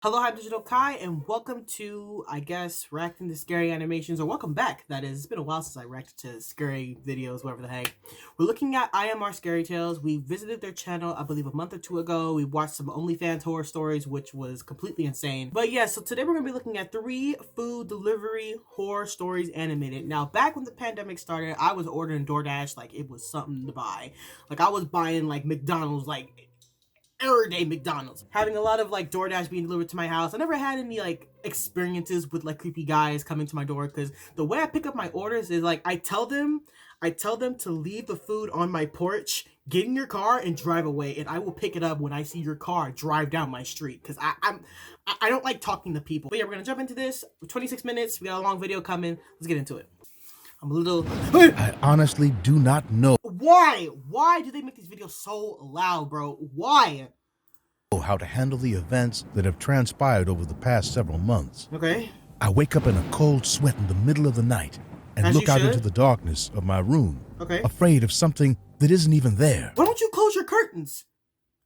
Hello, I'm Digital Kai, and welcome to, I guess, reacting to scary animations, or welcome back, that is. It's been a while since I reacted to scary videos, whatever the heck. We're looking at IMR Scary Tales. We visited their channel, I believe, a month or two ago. We watched some OnlyFans horror stories, which was completely insane. But yeah, so today we're going to be looking at 3 food delivery horror stories animated. Now, back when the pandemic started, I was ordering DoorDash like it was something to buy. Like, I was buying, like, McDonald's, like everyday McDonald's. Having a lot of like DoorDash being delivered to my house. I never had any like experiences with like creepy guys coming to my door because the way I pick up my orders is like I tell them to leave the food on my porch, get in your car and drive away, and I will pick it up when I see your car drive down my street because I don't like talking to people. But yeah, we're gonna jump into this. 26 minutes. We got a long video coming. Let's get into it. I'm a little. I honestly do not know Why? Why do they make these videos so loud, bro? Why? how to handle the events that have transpired over the past several months. Okay. I wake up in a cold sweat in the middle of the night and As look you out should. into the darkness of my room, Okay. afraid of something that isn't even there. Why don't you close your curtains?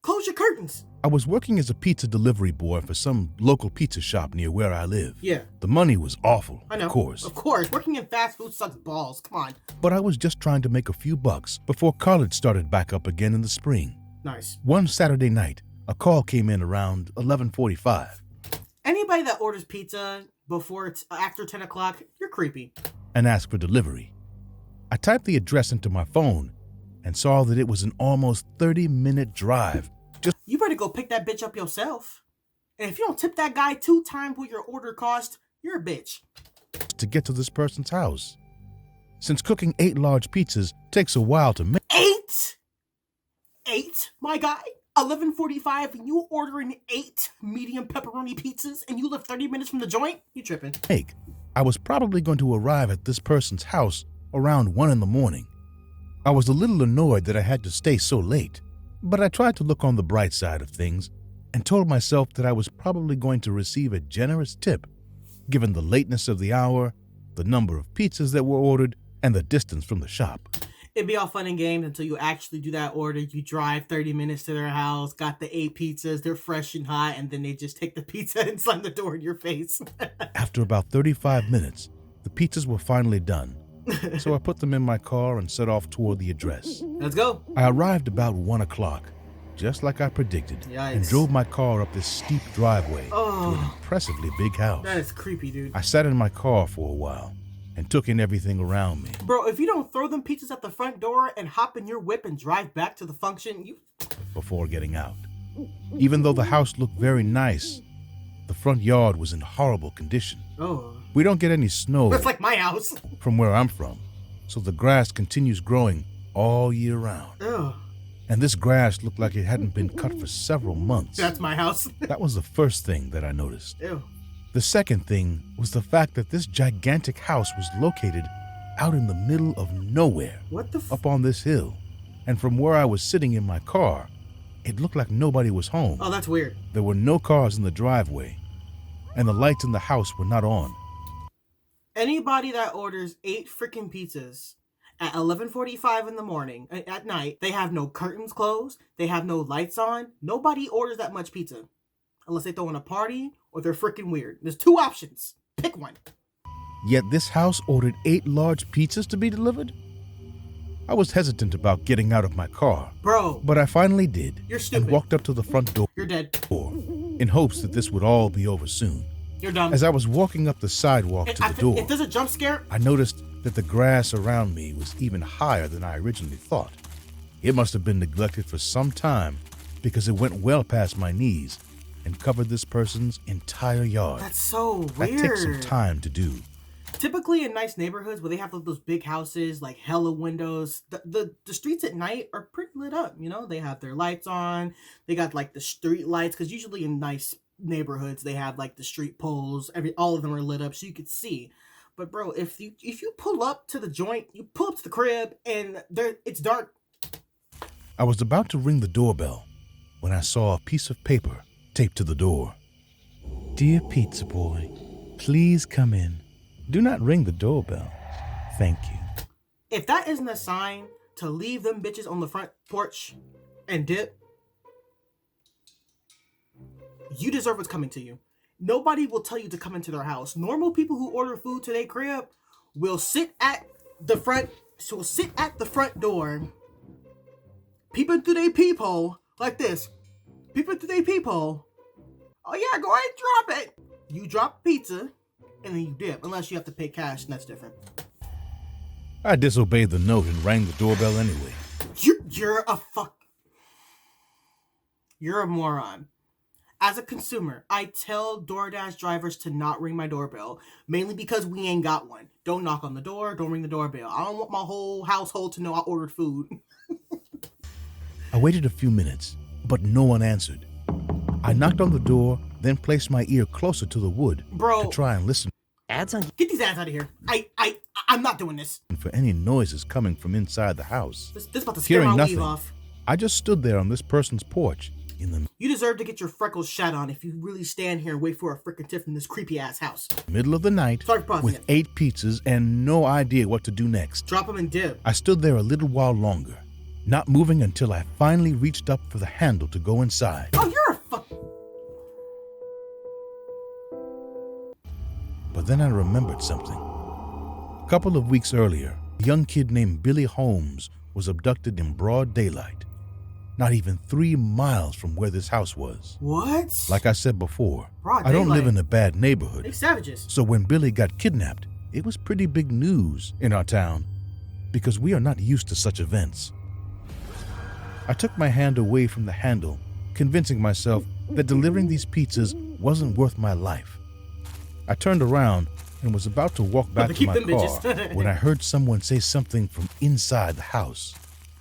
Close your curtains. I was working as a pizza delivery boy for some local pizza shop near where I live. Yeah. The money was awful, I know. of course, Of course. Working in fast food sucks balls. Come on. but I was just trying to make a few bucks before college started back up again in the spring. Nice. One Saturday night, a call came in around 11:45. Anybody that orders pizza after 10 o'clock, you're creepy. And asked for delivery. I typed the address into my phone and saw that it was an almost 30-minute drive just You better go pick that bitch up yourself. And if you don't tip that guy 2 times what your order cost, you're a bitch. to get to this person's house. Since cooking 8 large pizzas takes a while to make, 8? 8, my guy? 11:45 and you ordering 8 medium pepperoni pizzas and you live 30 minutes from the joint? You tripping. I was probably going to arrive at this person's house around 1 in the morning. I was a little annoyed that I had to stay so late, but I tried to look on the bright side of things and told myself that I was probably going to receive a generous tip, given the lateness of the hour, the number of pizzas that were ordered, and the distance from the shop. It'd be all fun and games until you actually do that order. You drive 30 minutes to their house, got the 8 pizzas, they're fresh and hot, and then they just take the pizza and slam the door in your face. After about 35 minutes, the pizzas were finally done, so I put them in my car and set off toward the address. Let's go. I arrived about 1 o'clock, just like I predicted, and Yikes. drove my car up this steep driveway to an Oh, impressively big house. that is creepy, dude. I sat in my car for a while and took in everything around me. Bro, if you don't throw them pizzas at the front door and hop in your whip and drive back to the function, you... Before getting out. Even though the house looked very nice, the front yard was in horrible condition. Oh. We don't get any snow That's like my house. from where I'm from, so the grass continues growing all year round. Oh, And this grass looked like it hadn't been cut for several months. that's my house. That was the first thing that I noticed. Ew. The second thing was the fact that this gigantic house was located out in the middle of nowhere, What the f... up on this hill. And from where I was sitting in my car, it looked like nobody was home. Oh, that's weird. There were no cars in the driveway, and the lights in the house were not on. Anybody that orders 8 freaking pizzas at 11:45 in the morning, at night, they have no curtains closed, they have no lights on. Nobody orders that much pizza. Unless they throw in a party or they're freaking weird. There's 2 options. Pick one. Yet this house ordered 8 large pizzas to be delivered? I was hesitant about getting out of my car, Bro, but I finally did you're and stupid. walked up to the front door You're dead. in hopes that this would all be over soon. You're dumb. As I was walking up the sidewalk to the door, If there's a jump scare, I noticed that the grass around me was even higher than I originally thought. It must have been neglected for some time because it went well past my knees and covered this person's entire yard. that's so That weird. takes some time to do. Typically in nice neighborhoods where they have those big houses, like hella windows, the streets at night are pretty lit up, you know? They have their lights on, they got like the street lights, because usually in nice neighborhoods they have like the street poles, all of them are lit up so you could see. But bro, if you pull up to the joint, you pull up to the crib and it's dark. I was about to ring the doorbell when I saw a piece of paper taped to the door. Dear Pizza Boy, please come in. Do not ring the doorbell. Thank you. If that isn't a sign to leave them bitches on the front porch and dip, You deserve what's coming to you. Nobody will tell you to come into their house. Normal people who order food to their crib will sit at the front door, peeping through their peephole like this. Peeping through their peephole. Oh yeah, go ahead and drop it. You drop pizza, and then you dip. Unless you have to pay cash, and that's different. I disobeyed the note and rang the doorbell anyway. You're a moron. As a consumer, I tell DoorDash drivers to not ring my doorbell, mainly because we ain't got one. Don't knock on the door, don't ring the doorbell. I don't want my whole household to know I ordered food. I waited a few minutes, but no one answered. I knocked on the door, then placed my ear closer to the wood to try and listen. Get these ads out of here. I'm not doing this. For any noises coming from inside the house. This about to scare my weave off. I just stood there on this person's porch. You deserve to get your freckles shat on if you really stand here and wait for a frickin' tip from this creepy ass house. Middle of the night, with 8 pizzas and no idea what to do next. Drop them and dip. I stood there a little while longer, not moving until I finally reached up for the handle to go inside. Oh, you're a fuck. But then I remembered something. A couple of weeks earlier, a young kid named Billy Holmes was abducted in broad daylight. Not even 3 miles from where this house was. What? Like I said before, broad I don't daylight. live in a bad neighborhood. They savages. So when Billy got kidnapped, it was pretty big news in our town because we are not used to such events. I took my hand away from the handle, convincing myself that delivering these pizzas wasn't worth my life. I turned around and was about to walk back to my car when I heard someone say something from inside the house.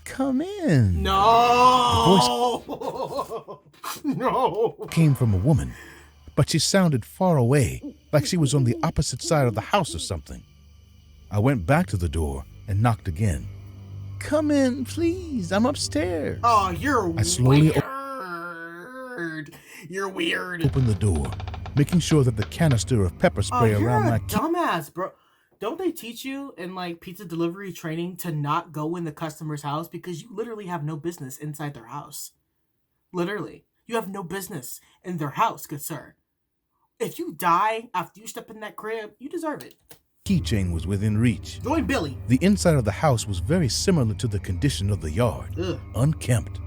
Come in. No. The voice no. Came from a woman, but she sounded far away, like she was on the opposite side of the house or something. I went back to the door and knocked again. Come in, please. I'm upstairs. Oh, you're weird. You're weird. Opened the door, making sure that the canister of pepper spray around my dumbass, bro. Don't they teach you in like pizza delivery training to not go in the customer's house because you literally have no business inside their house? Literally. You have no business in their house, good sir. If you die after you step in that crib, you deserve it. Keychain was within reach. Join Billy. The inside of the house was very similar to the condition of the yard. Unkempt.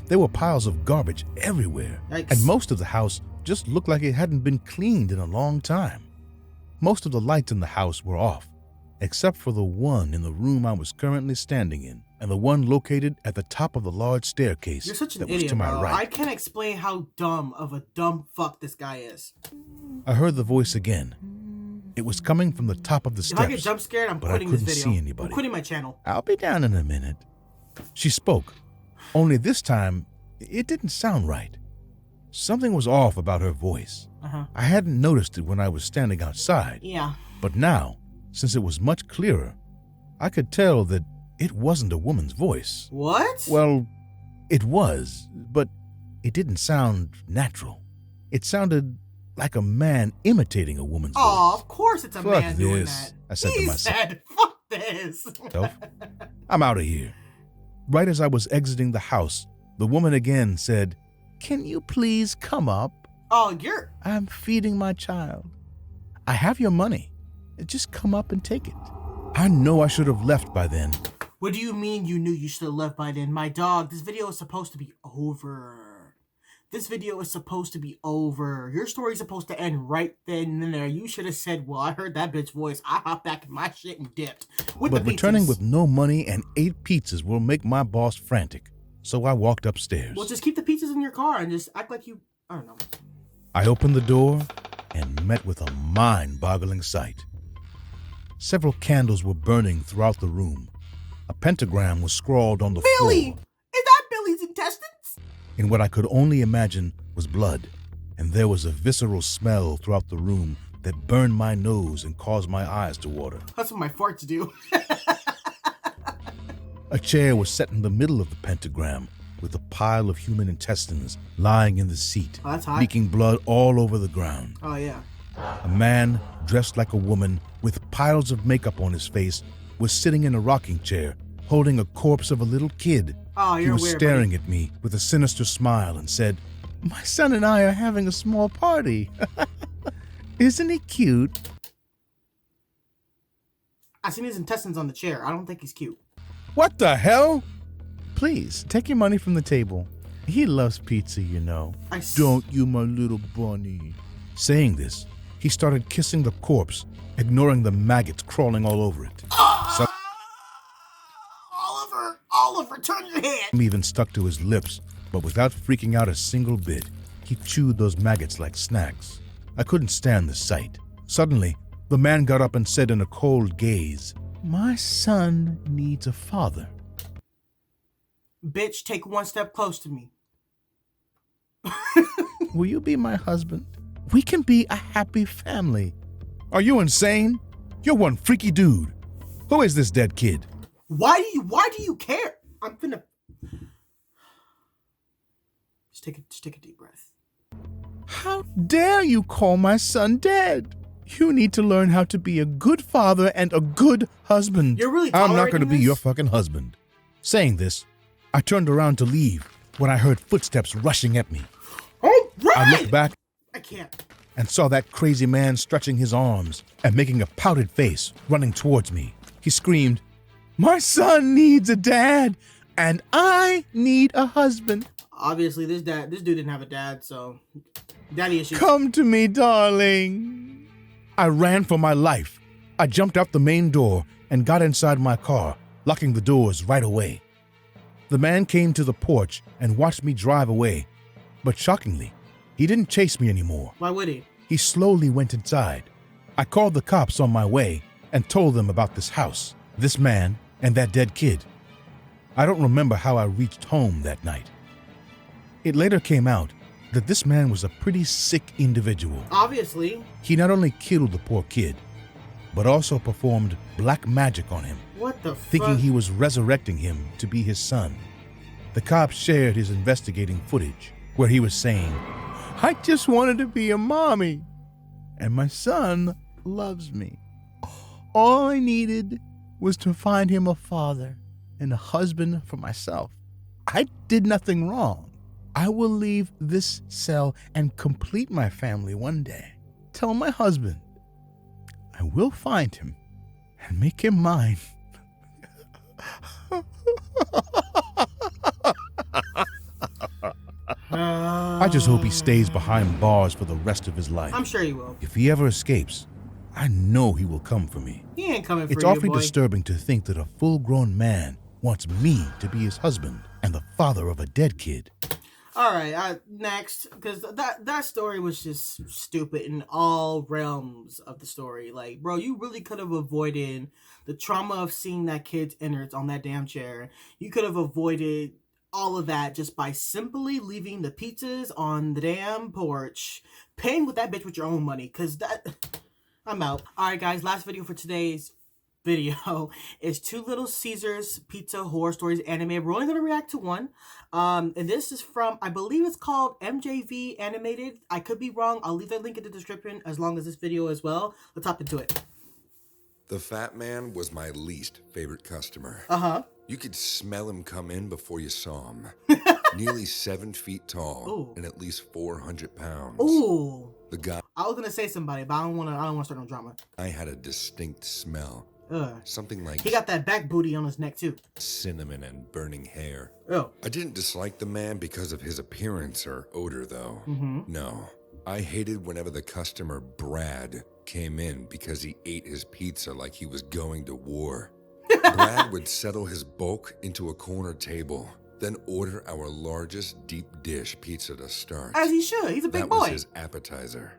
There were piles of garbage everywhere. Yikes. And most of the house just looked like it hadn't been cleaned in a long time. Most of the lights in the house were off, except for the one in the room I was currently standing in, and the one located at the top of the large staircase. You're such an that idiot, was to my bro. right. I can't explain how dumb of a dumb fuck this guy is. I heard the voice again. It was coming from the top of the steps. If I get jump scared, I'm quitting this video. See anybody. I'm quitting my channel. I'll be down in a minute. She spoke, only this time it didn't sound right. Something was off about her voice. I hadn't noticed it when I was standing outside. Yeah. But now, since it was much clearer, I could tell that it wasn't a woman's voice. What? Well, it was, but it didn't sound natural. It sounded like a man imitating a woman's voice. Oh, of course it's a Fuck man doing this, that. I said to myself. He said, fuck this. I'm out of here. Right as I was exiting the house, the woman again said, "Can you please come up? Oh, I'm feeding my child. I have your money. Just come up and take it." I know I should have left by then. What do you mean you knew you should have left by then? My dog, this video is supposed to be over. This video is supposed to be over. Your story's supposed to end right then and there. You should have said, well, I heard that bitch voice. I hopped back in my shit and dipped. But returning with no money and 8 pizzas will make my boss frantic. So I walked upstairs. Well, just keep the pizzas in your car and just act like you, I don't know. I opened the door and met with a mind-boggling sight. Several candles were burning throughout the room. A pentagram was scrawled on the floor. Billy! Is that Billy's intestines? In what I could only imagine was blood, and there was a visceral smell throughout the room that burned my nose and caused my eyes to water. That's what my farts do. A chair was set in the middle of the pentagram with a pile of human intestines lying in the seat, leaking blood all over the ground. Oh, yeah. A man dressed like a woman with piles of makeup on his face was sitting in a rocking chair holding a corpse of a little kid. Oh, you're He was weird, staring buddy. at me with a sinister smile and said, My son and I are having a small party. Isn't he cute? I seen his intestines on the chair. I don't think he's cute. What the hell? Please, take your money from the table. He loves pizza, you know. Don't you, my little bunny? Saying this, he started kissing the corpse, ignoring the maggots crawling all over it. Oliver, turn your head. Some even stuck to his lips, but without freaking out a single bit, he chewed those maggots like snacks. I couldn't stand the sight. Suddenly, the man got up and said in a cold gaze, "My son needs a father." Bitch, take one step close to me. Will you be my husband? We can be a happy family. Are you insane? You're one freaky dude. Who is this dead kid? Why do you care? I'm finna... Just take a deep breath. How dare you call my son dead? You need to learn how to be a good father and a good husband. You're really I'm not tolerating going to be this? your fucking husband. Saying this, I turned around to leave when I heard footsteps rushing at me. Oh, right! I looked back I can't. and saw that crazy man stretching his arms and making a pouted face running towards me. He screamed, "My son needs a dad, and I need a husband. Obviously, this dude didn't have a dad, so daddy issues. Come to me, darling." I ran for my life. I jumped out the main door and got inside my car, locking the doors right away. The man came to the porch and watched me drive away, but shockingly, he didn't chase me anymore. Why would he? He slowly went inside. I called the cops on my way and told them about this house, this man, and that dead kid. I don't remember how I reached home that night. It later came out that this man was a pretty sick individual. Obviously. He not only killed the poor kid, but also performed black magic on him, What the thinking fuck? he was resurrecting him to be his son. The cops shared his investigating footage where he was saying, "I just wanted to be a mommy, and my son loves me. All I needed was to find him a father and a husband for myself. I did nothing wrong. I will leave this cell and complete my family one day. Tell my husband I will find him and make him mine." I just hope he stays behind bars for the rest of his life. I'm sure he will. If he ever escapes, I know he will come for me. He ain't coming for It's you, awfully boy. disturbing to think that a full-grown man wants me to be his husband and the father of a dead kid. All right, next, because that story was just stupid in all realms of the story. Like, bro, you really could have avoided the trauma of seeing that kid's innards on that damn chair. You could have avoided all of that just by simply leaving the pizzas on the damn porch, paying with that bitch with your own money, because that... I'm out. All right, guys, last video for today's video is Two Little Caesars Pizza Horror Stories Animated. We're only going to react to one. And this is from, I believe it's called MJV Animated. I could be wrong. I'll leave that link in the description as long as this video as well. Let's hop into it. The fat man was my least favorite customer. Uh-huh. You could smell him come in before you saw him. Nearly 7 feet tall. Ooh. And at least 400 pounds. Ooh. The guy I was going to say somebody, but I don't want to start no drama. had a distinct smell. Ugh. Something like He got that back booty on his neck, too. cinnamon and burning hair. Oh. I didn't dislike the man because of his appearance or odor, though. Mm-hmm. No. I hated whenever the customer, Brad, came in because he ate his pizza like he was going to war. Brad would settle his bulk into a corner table, then order our largest deep dish pizza to start. As he should. He's a big That boy. was his appetizer.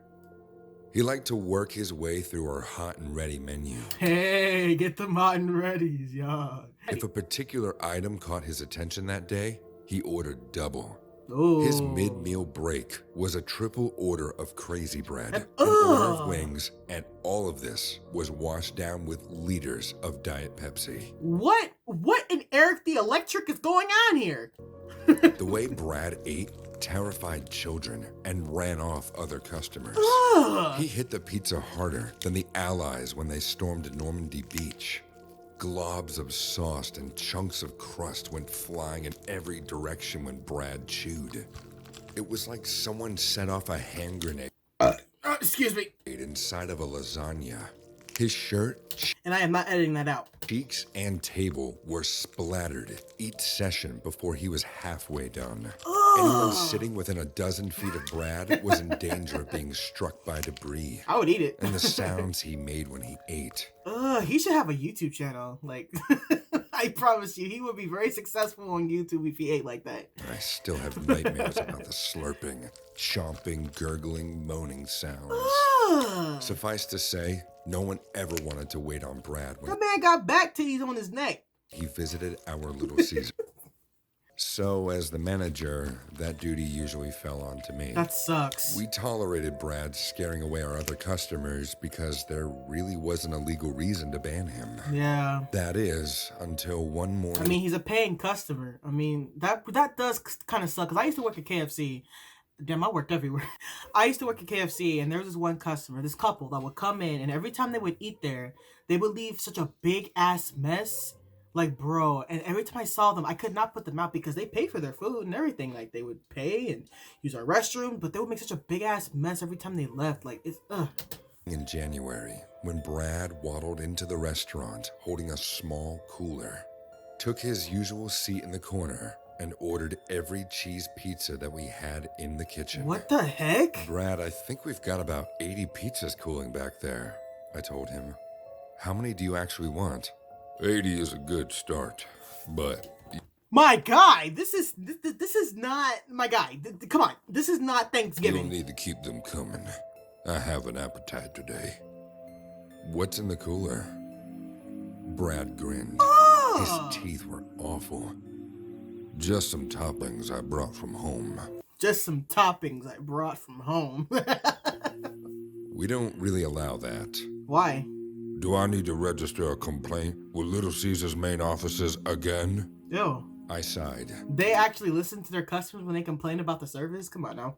He liked to work his way through our hot and ready menu. Hey, get the mutton readies, y'all. If a particular item caught his attention that day, he ordered double. Ooh. His mid-meal break was a triple order of crazy bread, an Ugh. order of wings, and all of this was washed down with liters of Diet Pepsi. What in Eric the Electric is going on here? The way Brad ate terrified children and ran off other customers. Ugh. He hit the pizza harder than the Allies when they stormed Normandy Beach. Globs of sauce and chunks of crust went flying in every direction when Brad chewed. It was like someone set off a hand grenade Excuse me. inside of a lasagna. His shirt, And I am not editing that out. cheeks, and table were splattered each session before he was halfway done. Anyone sitting within a dozen feet of Brad was in danger of being struck by debris. I would eat it. And the sounds he made when he ate. He should have a YouTube channel. Like, I promise you, he would be very successful on YouTube if he ate like that. I still have nightmares about the slurping, chomping, gurgling, moaning sounds. Suffice to say, no one ever wanted to wait on Brad when That man got back titties on his neck. he visited our Little Caesar. So, as the manager, that duty usually fell onto me. That sucks. We tolerated Brad scaring away our other customers because there really wasn't a legal reason to ban him. Yeah. That is, until one morning. I mean, he's a paying customer. I mean, that does kind of suck. Because I used to work at KFC. Damn, I worked everywhere. I used to work at KFC, and there was this one customer, this couple, that would come in, and every time they would eat there, they would leave such a big-ass mess. Like, bro, and every time I saw them, I could not put them out because they pay for their food and everything. Like, they would pay and use our restroom, but they would make such a big-ass mess every time they left. Like, it's, In January, when Brad waddled into the restaurant holding a small cooler, took his usual seat in the corner, and ordered every cheese pizza that we had in the kitchen. What the heck? Brad, I think we've got about 80 pizzas cooling back there, I told him. How many do you actually want? 80 is a good start, but... My guy, this is not, my guy, come on, this is not You'll Thanksgiving. need to keep them coming. I have an appetite today. What's in the cooler? Brad grinned. His teeth were awful. Just some toppings I brought from home. Just some toppings I brought from home. We don't really allow that. Why? Do I need to register a complaint with Little Caesar's main offices again? Ew. I sighed. They actually listen to their customers when they complain about the service? Come on now.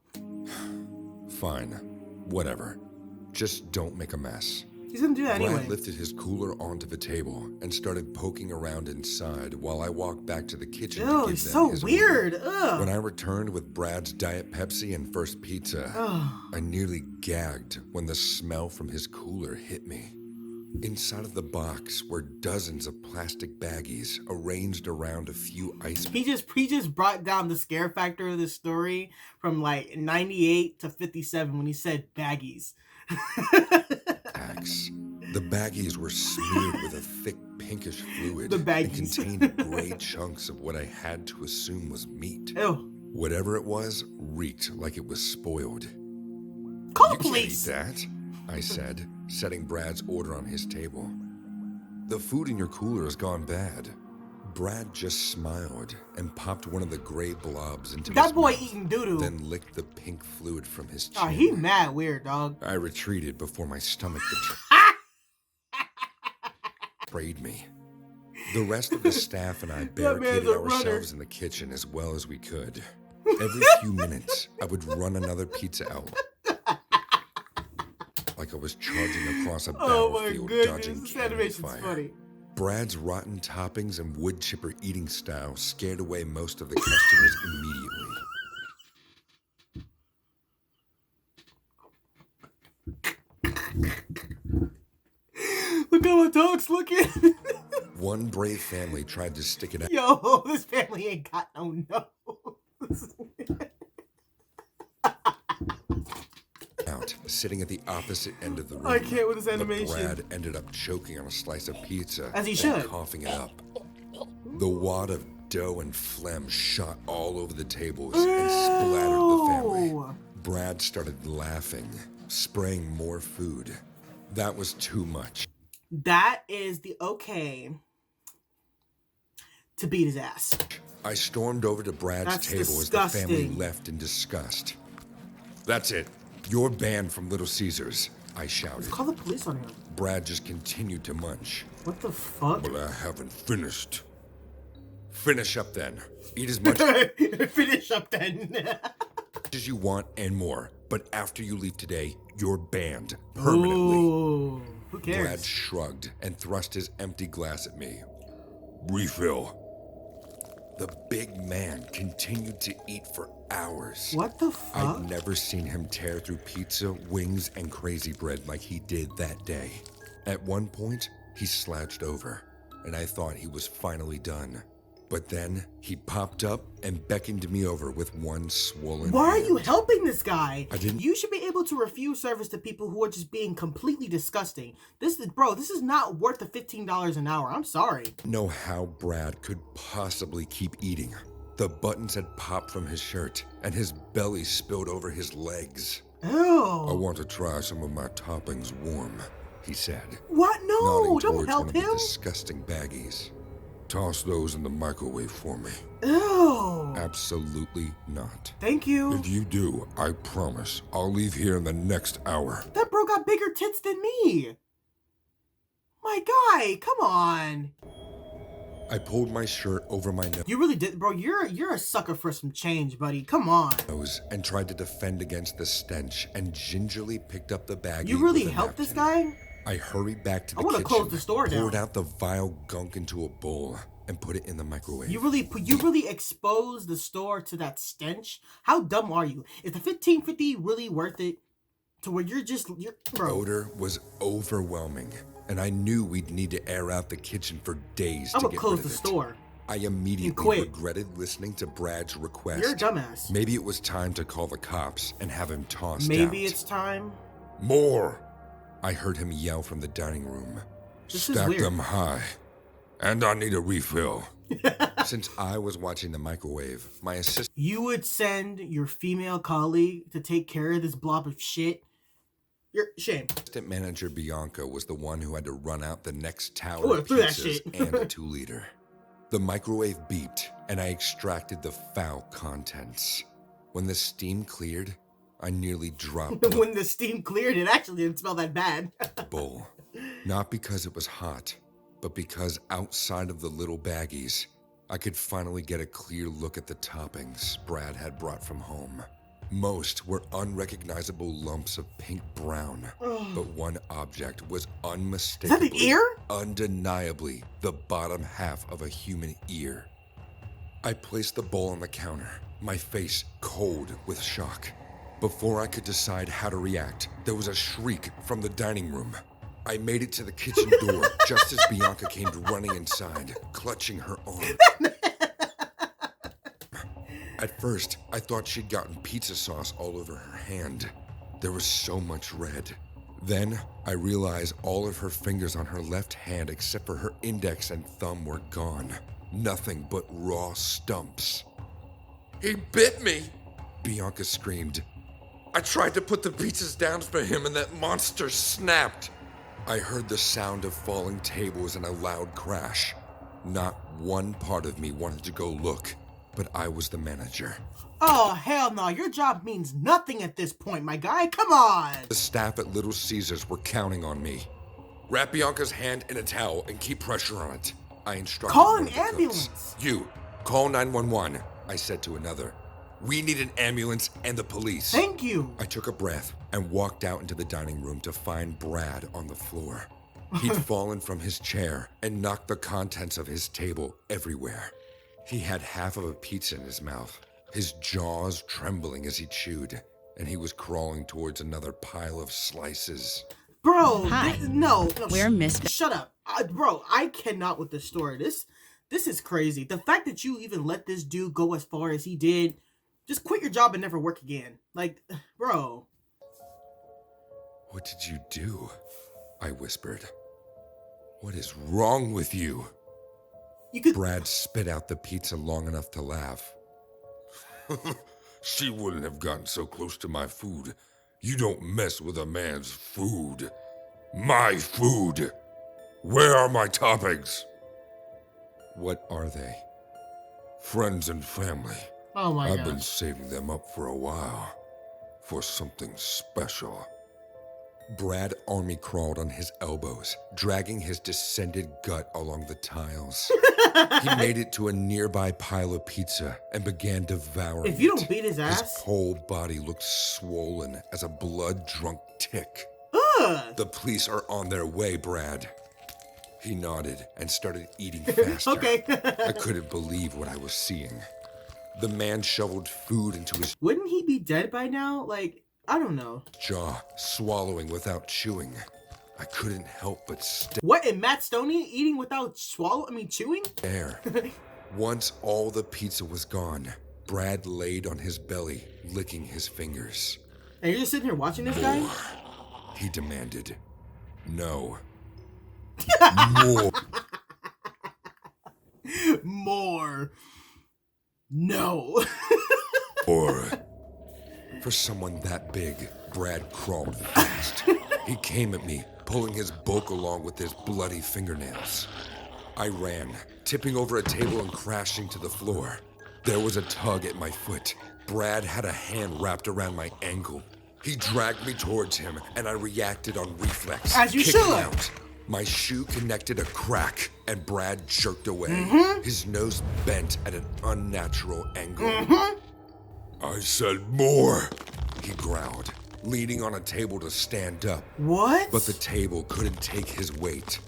Fine. Whatever. Just don't make a mess. He's gonna do that Brad anyway. lifted his cooler onto the table and started poking around inside while I walked back to the kitchen to Ew, give he's them so his weird. order. Ugh. When I returned with Brad's Diet Pepsi and first pizza, I nearly gagged when the smell from his cooler hit me. Inside of the box were dozens of plastic baggies arranged around a few ice He just brought down the scare factor of the story from like 98 to 57 when he said baggies. packs. The baggies were smeared with a thick pinkish fluid The and baggies. contained gray chunks of what I had to assume was meat. Ew. Whatever it was reeked like it was spoiled. Call the You can't eat police. that, I said, setting Brad's order on his table. The food in your cooler has gone bad. Brad just smiled and popped one of the gray blobs into his That boy mouth, eating doo-doo. then licked the pink fluid from his chin. Oh, he mad weird, dog. I retreated before my stomach betrayed me. The rest of the staff and I man's barricaded a runner. ourselves in the kitchen as well as we could. Every few minutes, I would run another pizza out. Like I was charging across a Oh my battlefield, goodness, dodging this cannon animation's fire. funny. Brad's rotten toppings and wood chipper eating style scared away most of the customers immediately. Look how my dog's looking. One brave family tried to stick it Yo, this family ain't got no nose. out, sitting at the opposite end of the room. I can't with this But animation. Brad ended up choking on a slice of pizza As he and should. coughing it up. The wad of dough and phlegm shot all over the tables and splattered the family. Ew. Brad started laughing, spraying more food. That was too much. That is the okay to beat his ass. I stormed over to Brad's That's table as the family disgusting. left in disgust. That's it. You're banned from Little Caesars, I shouted. Call the police on him. Brad just continued to munch. What the fuck? But I haven't finished. Finish up then. Eat as much Finish up then. as you want and more. But after you leave today, you're banned permanently. Ooh, who Brad cares? shrugged and thrust his empty glass at me. Refill. The big man continued to eat for hours. What the fuck? I'd never seen him tear through pizza, wings, and crazy bread like he did that day. At one point, he slouched over, and I thought he was finally done. But then, he popped up and beckoned me over with one swollen Why are hand. you helping this guy? I didn't- You should be able to refuse service to people who are just being completely disgusting. This is not worth the $15 an hour. I'm sorry. Know how Brad could possibly keep eating. The buttons had popped from his shirt, and his belly spilled over his legs. I Ew. want to try some of my toppings warm, he said, What? No, nodding don't towards help one of him. the disgusting baggies. Toss those in the microwave for me. Ew. Absolutely not. Thank you. If you do, I promise I'll leave here in the next hour. That bro got bigger tits than me. My guy, come on. I pulled my shirt over my You really did, bro. You're a sucker for some change, buddy. Come on. nose and tried to defend against the stench and gingerly picked up the baggie. You really with a helped this napkin. guy? I hurried back to the I wanna kitchen, close the store down. poured out the vile gunk into a bowl, and put it in the microwave. You really exposed the store to that stench? How dumb are you? Is the $15.50 really worth it? To where you're bro. Odor was overwhelming, and I knew we'd need to air out the kitchen for days I to would get close rid of the it. store. I immediately quit. regretted listening to Brad's request. You're a dumbass. Maybe it was time to call the cops and have him tossed Maybe out. it's time. More! I heard him yell from the dining room. This is Stack weird. them high. And I need a refill. Since I was watching the microwave, my assistant You would send your female colleague to take care of this blob of shit? You're shame. manager Bianca was the one who had to run out the next tower Oh, of threw that pizzas shit. and a 2-liter. The microwave beeped, and I extracted the foul contents. When the steam cleared, I nearly dropped the When the steam cleared, it actually didn't smell that bad. bowl. Not because it was hot, but because outside of the little baggies, I could finally get a clear look at the toppings Brad had brought from home. Most were unrecognizable lumps of pink brown, but one object was unmistakably, ear? undeniably the bottom half of a human ear. I placed the bowl on the counter, my face cold with shock. Before I could decide how to react, there was a shriek from the dining room. I made it to the kitchen door just as Bianca came running inside, clutching her arm. At first, I thought she'd gotten pizza sauce all over her hand. There was so much red. Then, I realized all of her fingers on her left hand except for her index and thumb were gone. Nothing but raw stumps. He bit me, Bianca screamed. I tried to put the pizzas down for him and that monster snapped. I heard the sound of falling tables and a loud crash. Not one part of me wanted to go look, but I was the manager. Oh, hell no. Your job means nothing at this point, my guy. Come on. The staff at Little Caesars were counting on me. Wrap Bianca's hand in a towel and keep pressure on it, I instructed. Call one an of the cooks. ambulance. You, call 911, I said to another. We need an ambulance and the police. Thank you. I took a breath and walked out into the dining room to find Brad on the floor. He'd fallen from his chair and knocked the contents of his table everywhere. He had half of a pizza in his mouth, his jaws trembling as he chewed, and he was crawling towards another pile of slices. Bro, Hi. no. We're Miss- Shut up. Bro, I cannot with this story. This is crazy. The fact that you even let this dude go as far as he did, just quit your job and never work again. Like, bro. What did you do? I whispered. What is wrong with you? You could. Brad spit out the pizza long enough to laugh. She wouldn't have gotten so close to my food. You don't mess with a man's food. My food! Where are my toppings? What are they? Friends and family. Oh my I've god. been saving them up for a while. For something special. Brad army crawled on his elbows, dragging his descended gut along the tiles. He made it to a nearby pile of pizza and began devouring If you it. don't beat his His ass. whole body looked swollen as a blood-drunk tick. Ugh. The police are on their way, Brad. He nodded and started eating faster. Okay. I couldn't believe what I was seeing. The man shoveled food into his Wouldn't he be dead by now? Like, I don't know. jaw, swallowing without chewing. I couldn't help but What, in Matt Stoney eating without chewing? stare. Once all the pizza was gone, Brad laid on his belly, licking his fingers. And you're just sitting here watching this guy? More, he demanded. No. More. More. No. Or, for someone that big, Brad crawled fast. He came at me, pulling his bulk along with his bloody fingernails. I ran, tipping over a table and crashing to the floor. There was a tug at my foot. Brad had a hand wrapped around my ankle. He dragged me towards him, and I reacted on reflex, As you kicking should. out. My shoe connected a crack, and Brad jerked away. His nose bent at an unnatural angle. I said more, he growled, leaning on a table to stand up. What? But the table couldn't take his weight.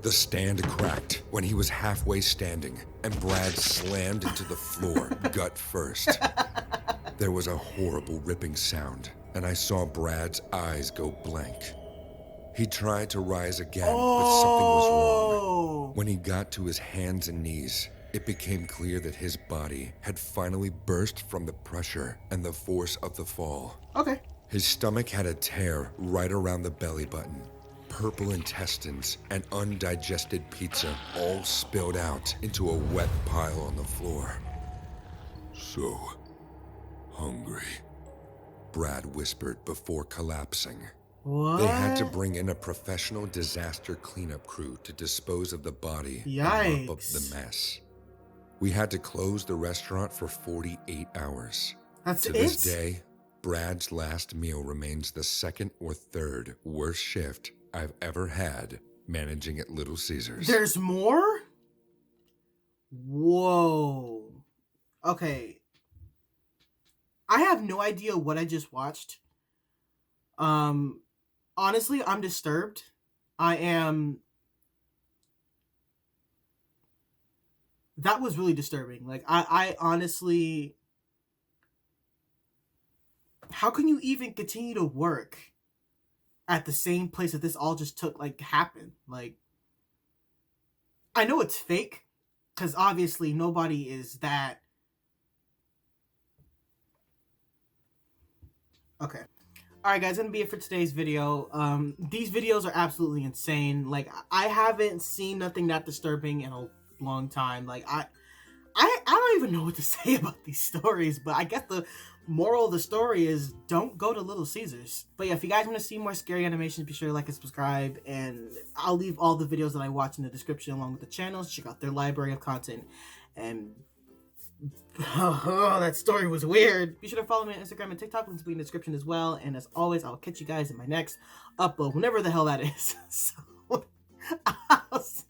The stand cracked when he was halfway standing, and Brad slammed into the floor, gut first. There was a horrible ripping sound, and I saw Brad's eyes go blank. He tried to rise again, but something was wrong. When he got to his hands and knees, it became clear that his body had finally burst from the pressure and the force of the fall. Okay. His stomach had a tear right around the belly button. Purple intestines and undigested pizza all spilled out into a wet pile on the floor. So hungry, Brad whispered before collapsing. What? They had to bring in a professional disaster cleanup crew to dispose of the body and mop up the Yikes. mess. We had to close the restaurant for 48 hours. That's To it? this day, Brad's last meal remains the second or third worst shift I've ever had managing at Little Caesars. There's more? Whoa. Okay. I have no idea what I just watched. Honestly, I'm disturbed. That was really disturbing. Like, I honestly, how can you even continue to work at the same place that this all just happened? Like, I know it's fake, because obviously nobody is that. Okay. Alright guys, gonna be it for today's video. These videos are absolutely insane. Like, I haven't seen nothing that disturbing in a long time. Like, I don't even know what to say about these stories, but I guess the moral of the story is don't go to Little Caesars. But yeah, if you guys want to see more scary animations, be sure to like and subscribe, and I'll leave all the videos that I watch in the description along with the channels. Check out their library of content, and oh, that story was weird. Be sure to follow me on Instagram and TikTok, links will be in the description as well. And as always, I'll catch you guys in my next upload, whenever the hell that is. So, I'll see